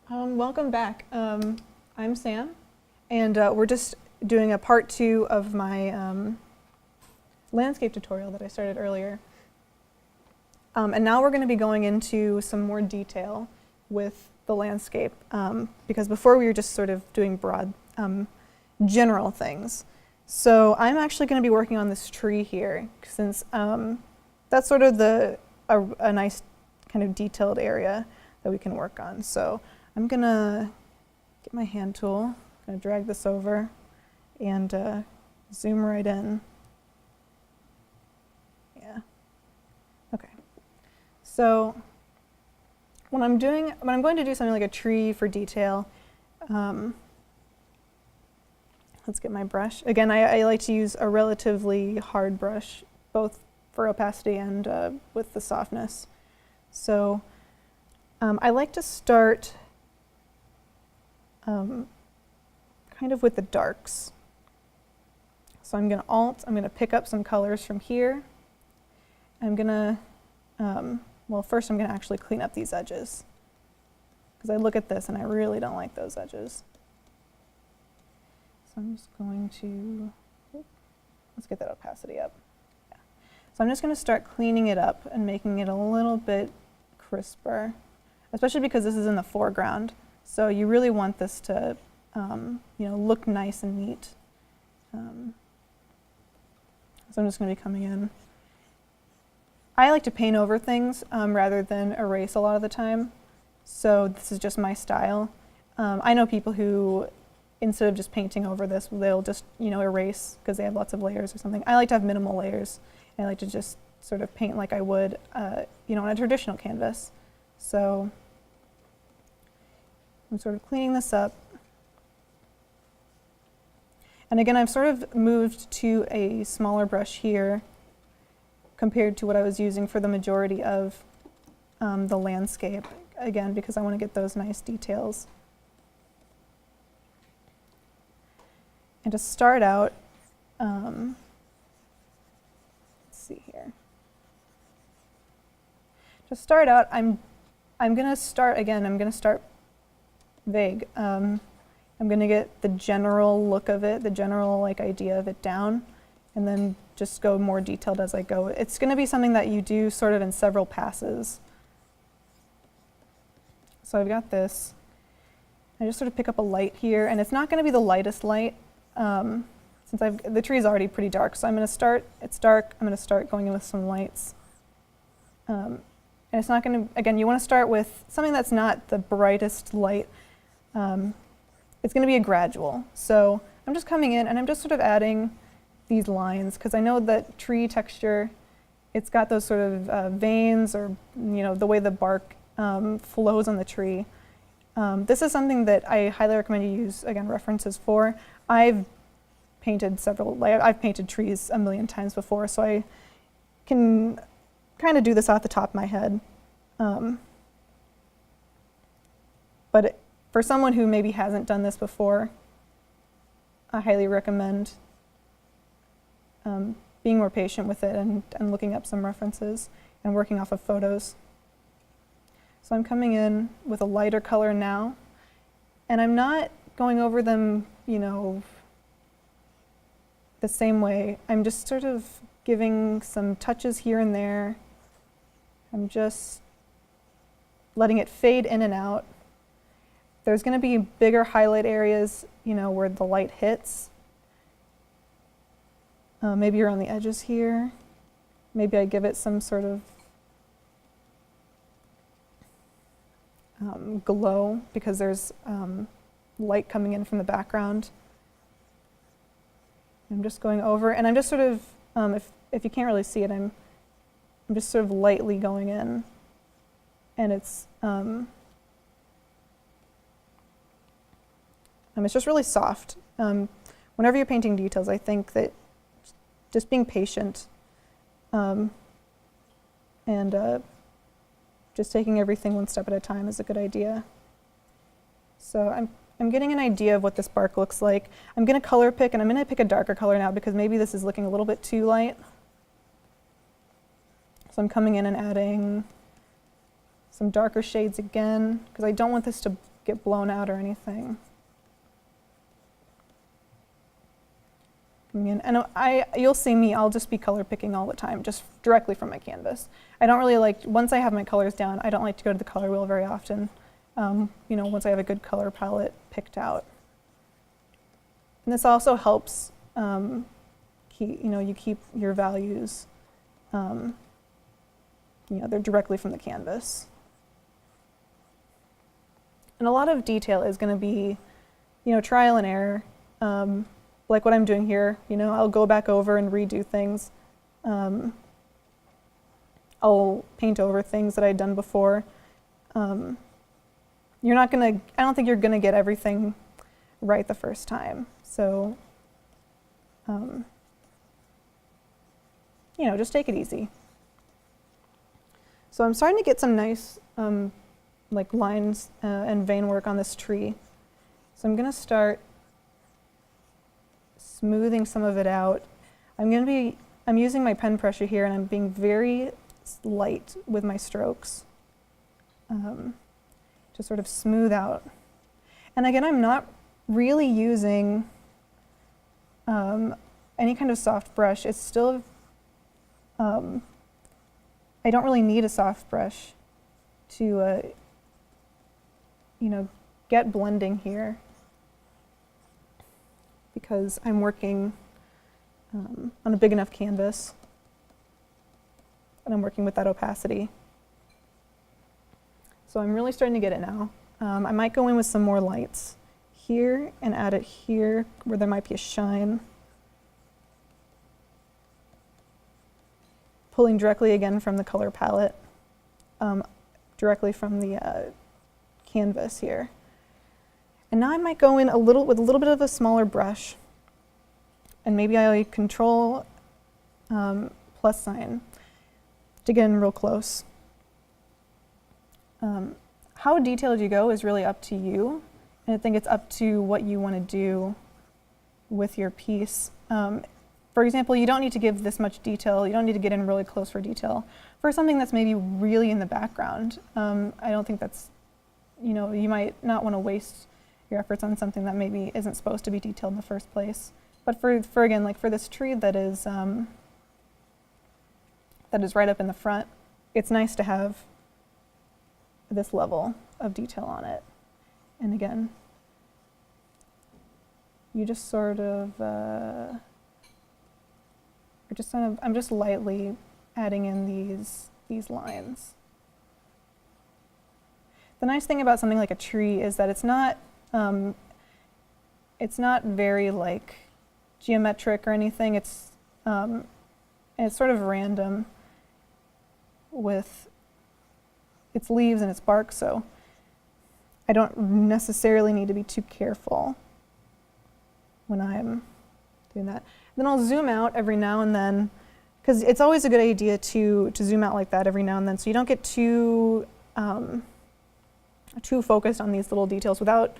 Welcome back. I'm Sam, and we're just doing a part 2 of my landscape tutorial that I started earlier. And now we're going to be going into some more detail with the landscape, because before we were just sort of doing broad, general things. So I'm actually going to be working on this tree here, since that's sort of a nice kind of detailed area that we can work on. So I'm gonna get my hand tool, gonna drag this over and zoom right in. Yeah. Okay. So when I'm going to do something like a tree for detail, let's get my brush. Again, I like to use a relatively hard brush, both for opacity and with the softness. So I like to start kind of with the darks. So I'm going to pick up some colors from here. I'm going to, well, first I'm going to actually clean up these edges, because I look at this and I really don't like those edges. So I'm just going to, let's get that opacity up. Yeah. So I'm just going to start cleaning it up and making it a little bit crisper, especially because this is in the foreground. So you really want this to, look nice and neat. So I'm just going to be coming in. I like to paint over things rather than erase a lot of the time. So this is just my style. I know people who, instead of just painting over this, they'll just, erase because they have lots of layers or something. I like to have minimal layers. And I like to just sort of paint like I would, on a traditional canvas. So I'm sort of cleaning this up. And again, I've sort of moved to a smaller brush here compared to what I was using for the majority of the landscape, again, because I want to get those nice details. And to start out, let's see here. To start out, I'm going to start vague. I'm going to get the general look of it, the general idea of it down, and then just go more detailed as I go. It's going to be something that you do sort of in several passes. So I've got this. I just sort of pick up a light here, and it's not going to be the lightest light, since the tree is already pretty dark. So I'm going to start, it's dark, I'm going to start going in with some lights. And it's not going to, again, you want to start with something that's not the brightest light. It's going to be a gradual. So I'm just coming in and I'm just sort of adding these lines, because I know that tree texture, it's got those sort of veins, or the way the bark flows on the tree. This is something that I highly recommend you use, again, references for. I've painted I've painted trees a million times before, so I can kind of do this off the top of my head. But for someone who maybe hasn't done this before, I highly recommend being more patient with it and looking up some references and working off of photos. So I'm coming in with a lighter color now, and I'm not going over them, the same way. I'm just sort of giving some touches here and there. I'm just letting it fade in and out. There's going to be bigger highlight areas, where the light hits. Maybe around the edges here. Maybe I give it some sort of glow, because there's light coming in from the background. I'm just going over, and I'm just sort of, if you can't really see it, I'm just sort of lightly going in, and it's just really soft. Whenever you're painting details, I think that just being patient and just taking everything one step at a time is a good idea. So I'm getting an idea of what this bark looks like. I'm going to color pick, and I'm going to pick a darker color now, because maybe this is looking a little bit too light. So I'm coming in and adding some darker shades again, because I don't want this to get blown out or anything. And you'll see me, I'll just be color picking all the time, just directly from my canvas. I don't really like, once I have my colors down, I don't like to go to the color wheel very often, once I have a good color palette picked out. And this also helps, you keep your values, they're directly from the canvas. And a lot of detail is going to be, trial and error. Like what I'm doing here, I'll go back over and redo things. I'll paint over things that I'd done before. I don't think you're gonna get everything right the first time. So, just take it easy. So I'm starting to get some nice like lines and vein work on this tree. So I'm gonna start smoothing some of it out. I'm using my pen pressure here and I'm being very light with my strokes to sort of smooth out. And again, I'm not really using any kind of soft brush. It's still, I don't really need a soft brush to, get blending here, because I'm working on a big enough canvas and I'm working with that opacity. So I'm really starting to get it now. I might go in with some more lights here and add it here where there might be a shine. Pulling directly again from the color palette, directly from the canvas here. And now I might go in with a little bit of a smaller brush, and maybe I control plus sign to get in real close. How detailed you go is really up to you, and I think it's up to what you want to do with your piece. For example, you don't need to give this much detail. You don't need to get in really close for detail. For something that's maybe really in the background, I don't think that's, you might not want to waste your efforts on something that maybe isn't supposed to be detailed in the first place. But for again, like for this tree that is right up in the front, it's nice to have this level of detail on it. And again, you just sort of, I'm just lightly adding in these lines. The nice thing about something like a tree is that it's not very like geometric or anything. It's sort of random with its leaves and its bark, so I don't necessarily need to be too careful when I'm doing that. Then I'll zoom out every now and then, because it's always a good idea to zoom out like that every now and then, so you don't get too focused on these little details without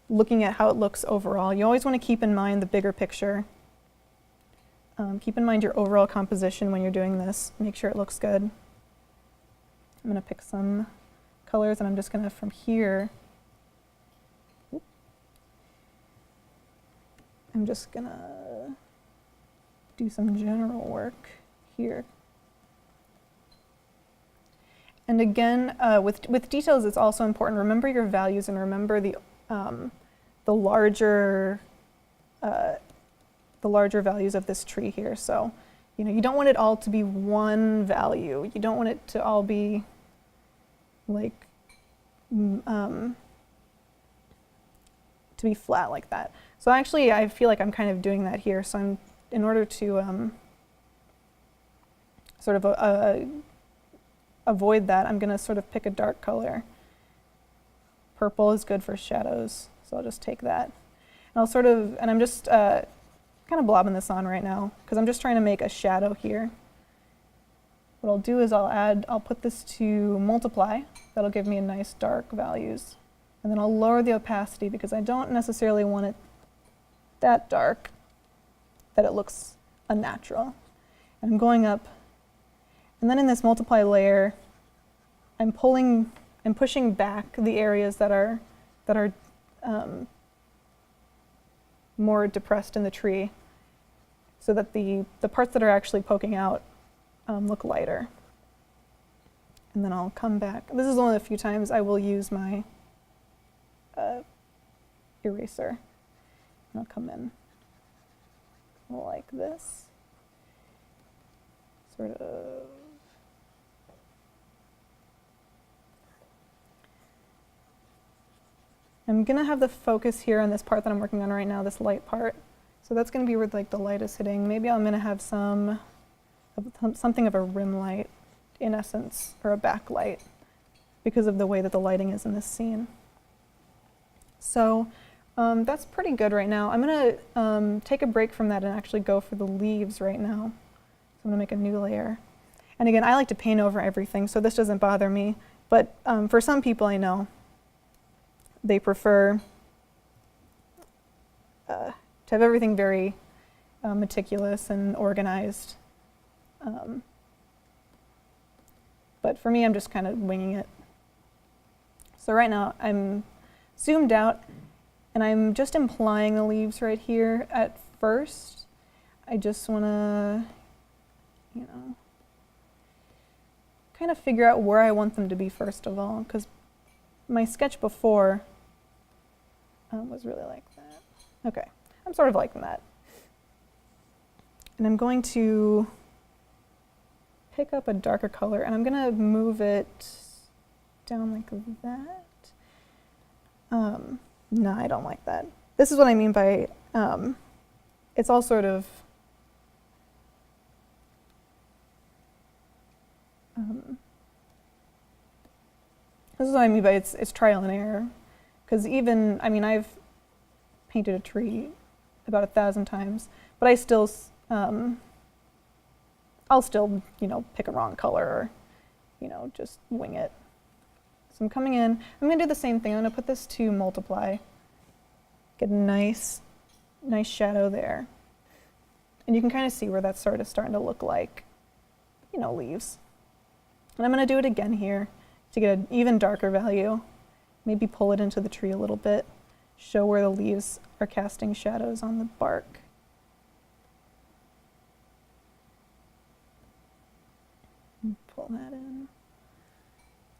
looking at how it looks overall. You always want to keep in mind the bigger picture. Keep in mind your overall composition when you're doing this. Make sure it looks good. I'm going to pick some colors, and I'm just going to, from here, I'm just going to do some general work here. And again, with details, it's also important. Remember your values and remember the larger values of this tree here. So, you don't want it all to be one value. You don't want it to all be like to be flat like that. So actually, I feel like I'm kind of doing that here. So in order to sort of avoid that, I'm going to sort of pick a dark color. Purple is good for shadows, so I'll just take that. And I'm just kind of blobbing this on right now because I'm just trying to make a shadow here. What I'll do is I'll put this to multiply. That'll give me a nice dark values. And then I'll lower the opacity because I don't necessarily want it that dark that it looks unnatural. And I'm going up. And then in this multiply layer, I'm pushing back the areas that are that are more depressed in the tree so that the parts that are actually poking out look lighter. And then I'll come back. This is one of the few times I will use my eraser. And I'll come in like this, sort of. I'm gonna have the focus here on this part that I'm working on right now, this light part. So that's gonna be where like the light is hitting. Maybe I'm gonna have something of a rim light, in essence, or a backlight, because of the way that the lighting is in this scene. So that's pretty good right now. I'm gonna take a break from that and actually go for the leaves right now. So I'm gonna make a new layer. And again, I like to paint over everything, so this doesn't bother me. But for some people I know, they prefer to have everything very meticulous and organized. But for me, I'm just kind of winging it. So right now, I'm zoomed out, and I'm just implying the leaves right here at first. I just want to, you know, kind of figure out where I want them to be first of all, because my sketch before was really like that. Okay, I'm sort of liking that. And I'm going to pick up a darker color, and I'm going to move it down like that. No, I don't like that. This is what I mean by it's all sort of this is what I mean by it's trial and error. Because even, I mean, I've painted a tree about 1,000 times, but I still, I'll still, you know, pick a wrong color or, you know, just wing it. So I'm coming in, I'm gonna do the same thing. I'm gonna put this to multiply, get a nice shadow there. And you can kind of see where that's sort of starting to look like, you know, leaves. And I'm gonna do it again here to get an even darker value. Maybe pull it into the tree a little bit, show where the leaves are casting shadows on the bark. And pull that in.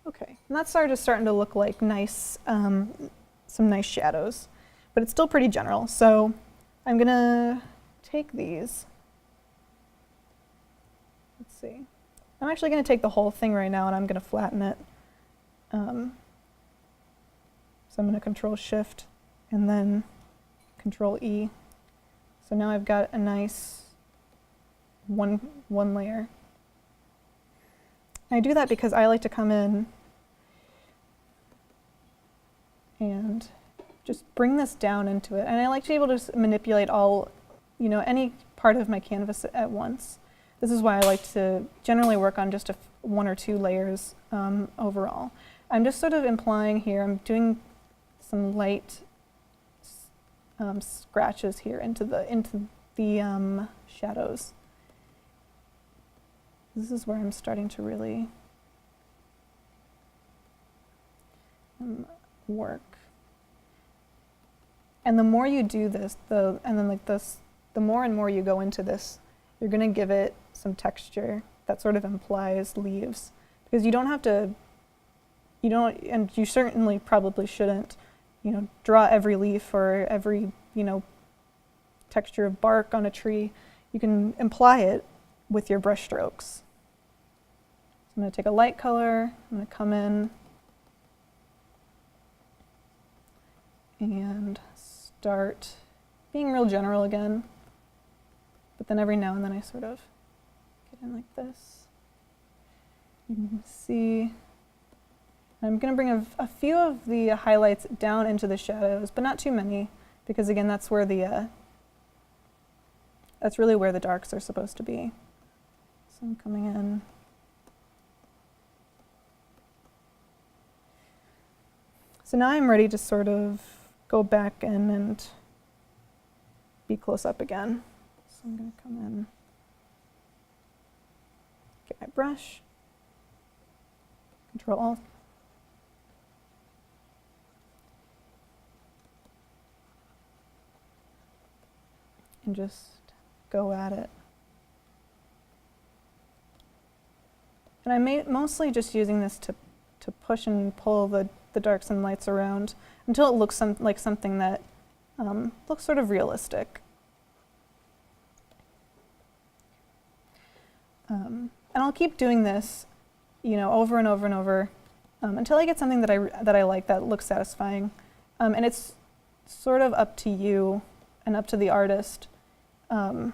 Okay, and that's starting to look like nice, some nice shadows, but it's still pretty general. So I'm gonna take these. Let's see. I'm actually gonna take the whole thing right now and I'm gonna flatten it. So I'm going to Control Shift and then Control E. So now I've got a nice one layer. And I do that because I like to come in and just bring this down into it. And I like to be able to manipulate all, you know, any part of my canvas at once. This is why I like to generally work on just one or two layers overall. I'm just sort of implying here, I'm doing some light scratches here into the shadows. This is where I'm starting to really work. And the more you do this, the more and more you go into this, you're going to give it some texture that sort of implies leaves, because you don't have to. And you certainly probably shouldn't, you know, draw every leaf or every, you know, texture of bark on a tree. You can imply it with your brush strokes. So I'm going to take a light color, I'm going to come in and start being real general again. But then every now and then I sort of get in like this. You can see. I'm going to bring a few of the highlights down into the shadows, but not too many, because again, that's where that's really where the darks are supposed to be. So I'm coming in. So now I'm ready to sort of go back in and be close up again. So I'm going to come in, get my brush, Control Alt. can just go at it. And I'm mostly just using this to push and pull the darks and lights around until it looks like something that looks sort of realistic. And I'll keep doing this, you know, over and over and over until I get something that I like, that looks satisfying. And it's sort of up to you and up to the artist, you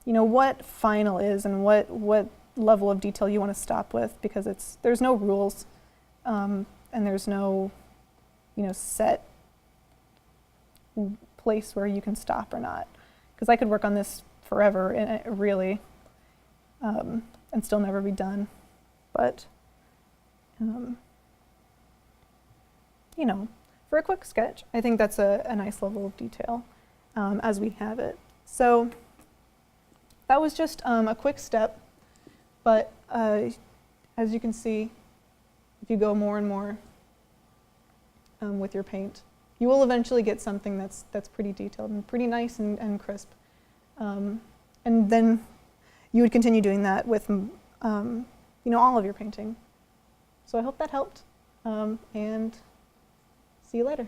know, what final is and what level of detail you want to stop with, because there's no rules and there's no, you know, set place where you can stop or not. Because I could work on this forever, and really, and still never be done. But, you know, for a quick sketch, I think that's a nice level of detail as we have it. So that was just a quick step, but as you can see, if you go more and more with your paint, you will eventually get something that's pretty detailed and pretty nice and crisp. And then you would continue doing that with you know, all of your painting. So I hope that helped, and see you later.